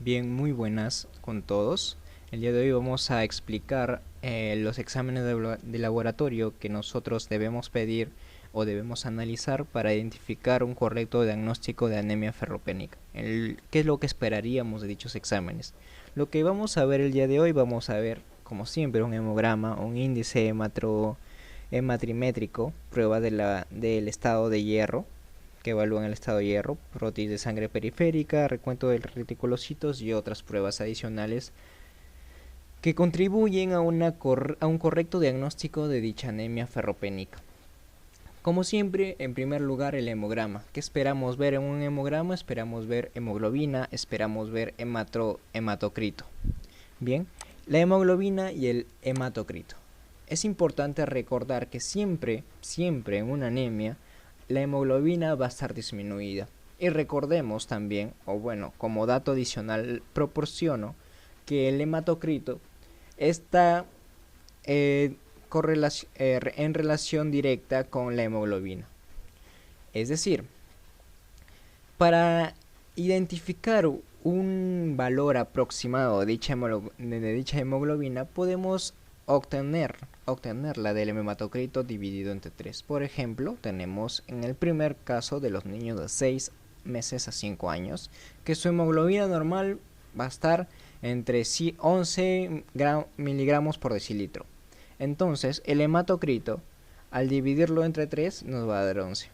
Bien, muy buenas con todos. El día de hoy vamos a explicar los exámenes de laboratorio que nosotros debemos pedir o debemos analizar para identificar un correcto diagnóstico de anemia ferropénica. ¿Qué es lo que esperaríamos de dichos exámenes? Lo que vamos a ver el día de hoy, vamos a ver, como siempre, un hemograma, un índice hematrimétrico, prueba del estado de hierro, que evalúan el estado de hierro, prótesis de sangre periférica, recuento de reticulocitos y otras pruebas adicionales que contribuyen a un correcto diagnóstico de dicha anemia ferropénica. Como siempre, en primer lugar, el hemograma. ¿Qué esperamos ver en un hemograma? Esperamos ver hemoglobina, esperamos ver hematocrito. Bien, la hemoglobina y el hematocrito. Es importante recordar que siempre en una anemia, la hemoglobina va a estar disminuida. Y recordemos también, o bueno, como dato adicional proporciono, que el hematocrito está en relación directa con la hemoglobina. Es decir, para identificar un valor aproximado de dicha hemoglobina, podemos obtenerla del hematocrito dividido entre 3. Por ejemplo, tenemos en el primer caso de los niños de 6 meses a 5 años, que su hemoglobina normal va a estar entre 11 miligramos por decilitro. Entonces, el hematocrito, al dividirlo entre 3, nos va a dar 11.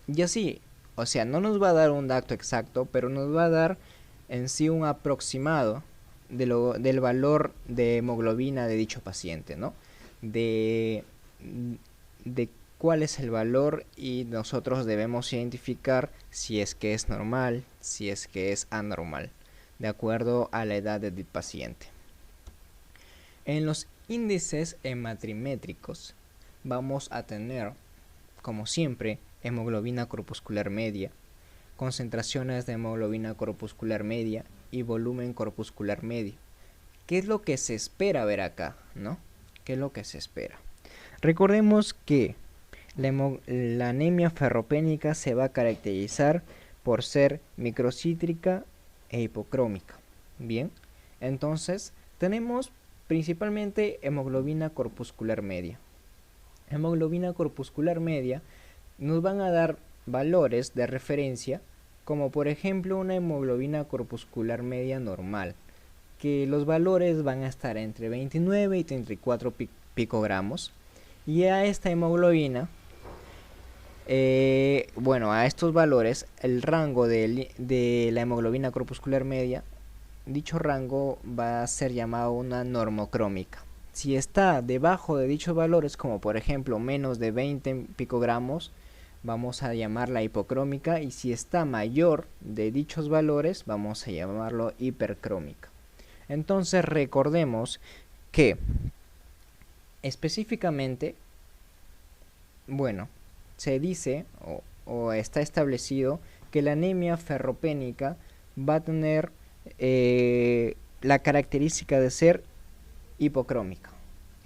Y así, o sea, no nos va a dar un dato exacto, pero nos va a dar en sí un aproximado del valor de hemoglobina de dicho paciente, ¿no? De cuál es el valor, y nosotros debemos identificar si es que es normal, si es que es anormal, de acuerdo a la edad del paciente. En los índices hematrimétricos vamos a tener, como siempre, hemoglobina corpuscular media, concentraciones de hemoglobina corpuscular media y volumen corpuscular medio. ¿Qué es lo que se espera ver acá, no? ¿Qué es lo que se espera? Recordemos que la anemia ferropénica se va a caracterizar por ser microcítrica e hipocrómica. Bien, entonces tenemos principalmente hemoglobina corpuscular media. Hemoglobina corpuscular media nos van a dar valores de referencia, como por ejemplo una hemoglobina corpuscular media normal, que los valores van a estar entre 29 y 34 picogramos, y a esta hemoglobina, a estos valores, el rango de la hemoglobina corpuscular media, dicho rango va a ser llamado una normocrómica. Si está debajo de dichos valores, como por ejemplo menos de 20 picogramos, vamos a llamarla hipocrómica, y si está mayor de dichos valores, vamos a llamarlo hipercrómica. Entonces recordemos que específicamente, se dice o está establecido que la anemia ferropénica va a tener la característica de ser hipocrómica,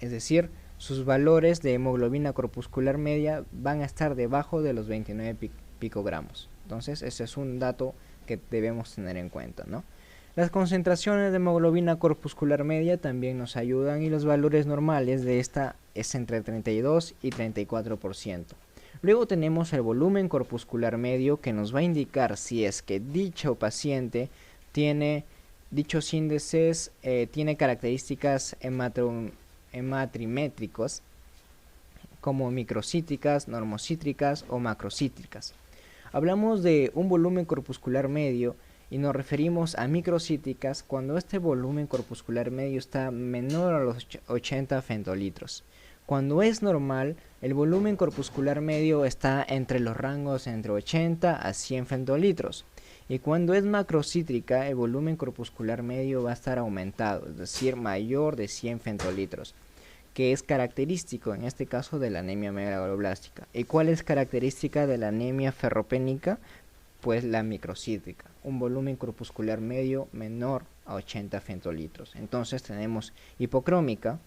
es decir, sus valores de hemoglobina corpuscular media van a estar debajo de los 29 picogramos. Entonces ese es un dato que debemos tener en cuenta, ¿no? Las concentraciones de hemoglobina corpuscular media también nos ayudan, y los valores normales de esta es entre 32 y 34%. Luego tenemos el volumen corpuscular medio, que nos va a indicar si es que dicho paciente tiene dichos índices, tiene características hematrimétricos como microcítricas, normocítricas o macrocítricas. Hablamos de un volumen corpuscular medio y nos referimos a microcítricas cuando este volumen corpuscular medio está menor a los 80 femtolitros. Cuando es normal, el volumen corpuscular medio está entre los rangos entre 80 a 100 femtolitros. Y cuando es macrocítrica, el volumen corpuscular medio va a estar aumentado, es decir, mayor de 100 femtolitros, que es característico en este caso de la anemia megaloblástica. ¿Y cuál es característica de la anemia ferropénica? Pues la microcítrica, un volumen corpuscular medio menor a 80 femtolitros. Entonces tenemos hipocrómica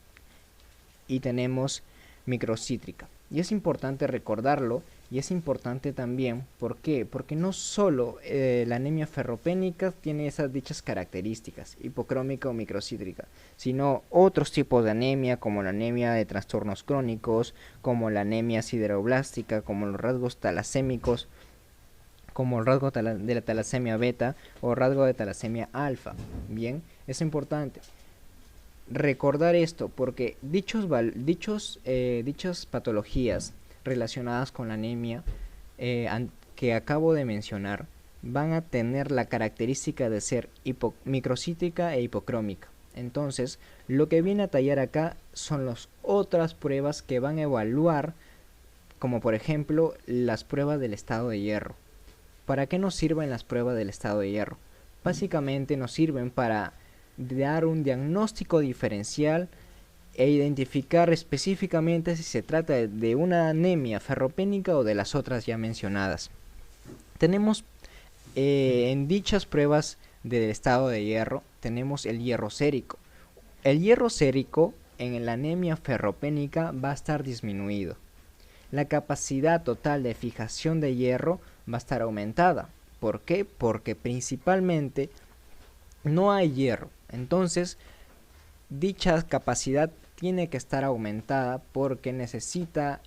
y tenemos microcítrica. Y es importante recordarlo, y es importante también, ¿por qué? Porque no solo la anemia ferropénica tiene esas dichas características, hipocrómica o microcítrica, sino otros tipos de anemia, como la anemia de trastornos crónicos, como la anemia sideroblástica, como los rasgos talasémicos, como el rasgo de la talasemia beta o rasgo de talasemia alfa. Bien, es importante recordar esto porque dichas patologías relacionadas con la anemia que acabo de mencionar van a tener la característica de ser microcítica e hipocrómica. Entonces, lo que viene a tallar acá son las otras pruebas que van a evaluar, como por ejemplo las pruebas del estado de hierro. ¿Para qué nos sirven las pruebas del estado de hierro? Básicamente nos sirven para dar un diagnóstico diferencial e identificar específicamente si se trata de una anemia ferropénica o de las otras ya mencionadas. Tenemos en dichas pruebas del estado de hierro, tenemos el hierro sérico. El hierro sérico en la anemia ferropénica va a estar disminuido. La capacidad total de fijación de hierro va a estar aumentada. ¿Por qué? Porque principalmente no hay hierro. Entonces, dicha capacidad tiene que estar aumentada porque necesita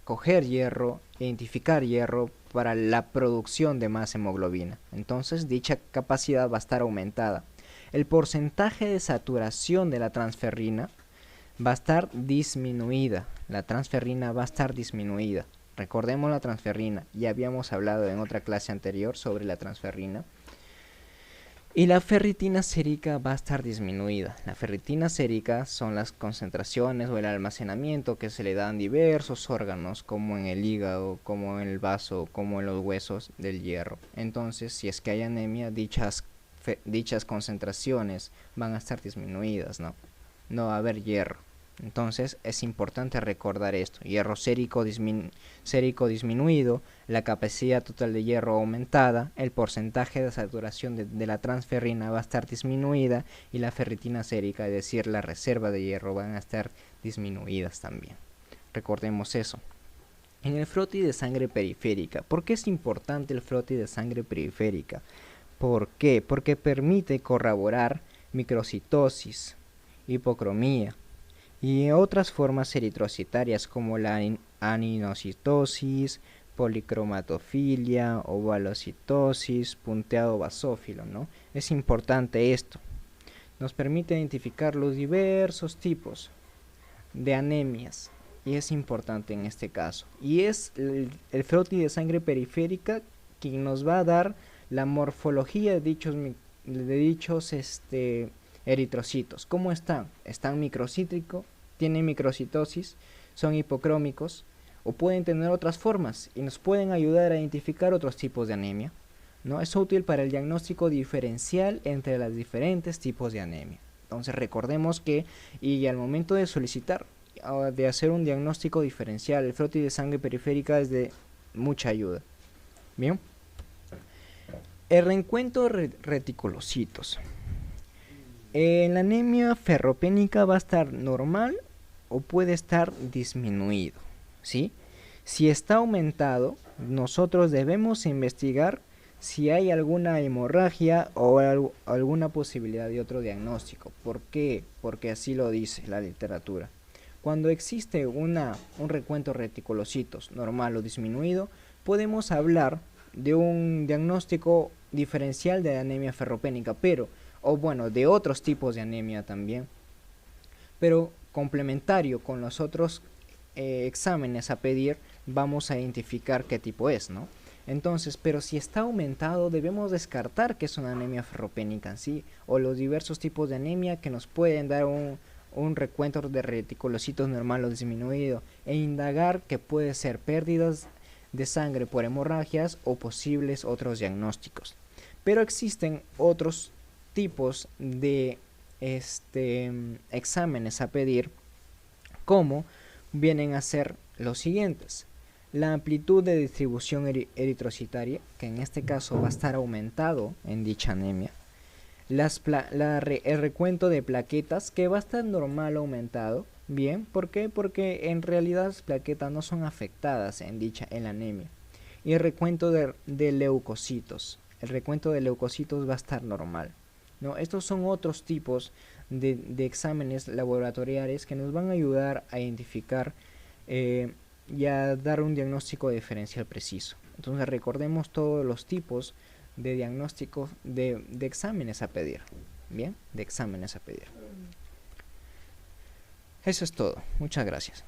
coger hierro, identificar hierro para la producción de más hemoglobina. Entonces, dicha capacidad va a estar aumentada. El porcentaje de saturación de la transferrina va a estar disminuida. La transferrina va a estar disminuida. Recordemos la transferrina, ya habíamos hablado en otra clase anterior sobre la transferrina. Y la ferritina sérica va a estar disminuida. La ferritina sérica son las concentraciones o el almacenamiento que se le dan diversos órganos, como en el hígado, como en el vaso, como en los huesos del hierro. Entonces, si es que hay anemia, dichas concentraciones van a estar disminuidas, ¿no? No va a haber hierro. Entonces es importante recordar esto: hierro sérico disminuido, la capacidad total de hierro aumentada, el porcentaje de saturación de la transferrina va a estar disminuida y la ferritina sérica, es decir, la reserva de hierro, van a estar disminuidas también. Recordemos eso. En el frotis de sangre periférica, ¿por qué es importante el frotis de sangre periférica? ¿Por qué? Porque permite corroborar microcitosis, hipocromía y otras formas eritrocitarias como la aninocitosis, policromatofilia, ovalocitosis, punteado basófilo, ¿no? Es importante esto. Nos permite identificar los diversos tipos de anemias y es importante en este caso. Y es el frotis de sangre periférica quien nos va a dar la morfología de dichos eritrocitos. ¿Cómo están? ¿Están microcítricos? ¿Tienen microcitosis? ¿Son hipocrómicos? ¿O pueden tener otras formas? Y nos pueden ayudar a identificar otros tipos de anemia, ¿no? Es útil para el diagnóstico diferencial entre los diferentes tipos de anemia. Entonces recordemos que, y al momento de solicitar, de hacer un diagnóstico diferencial, el frotis de sangre periférica es de mucha ayuda. Bien. El reencuentro reticulocitos. La anemia ferropénica va a estar normal o puede estar disminuido, ¿sí? Si está aumentado, nosotros debemos investigar si hay alguna hemorragia o alguna posibilidad de otro diagnóstico. ¿Por qué? Porque así lo dice la literatura. Cuando existe un recuento reticulocitos normal o disminuido, podemos hablar de un diagnóstico diferencial de anemia ferropénica, de otros tipos de anemia también, pero complementario con los otros exámenes a pedir, vamos a identificar qué tipo es, ¿no? Entonces, pero si está aumentado, debemos descartar que es una anemia ferropénica en sí, o los diversos tipos de anemia que nos pueden dar un recuento de reticulocitos normal o disminuido, e indagar que puede ser pérdidas de sangre por hemorragias o posibles otros diagnósticos. Pero existen otros tipos de exámenes a pedir, como vienen a ser los siguientes: la amplitud de distribución eritrocitaria, que en este caso va a estar aumentado en dicha anemia; el recuento de plaquetas, que va a estar normal o aumentado; Bien, ¿por qué? Porque en realidad las plaquetas no son afectadas en la anemia. Y el recuento de leucocitos. El recuento de leucocitos va a estar normal. ¿No? Estos son otros tipos de exámenes laboratoriales que nos van a ayudar a identificar y a dar un diagnóstico diferencial preciso. Entonces recordemos todos los tipos de diagnósticos de exámenes a pedir. Bien, de exámenes a pedir. Eso es todo. Muchas gracias.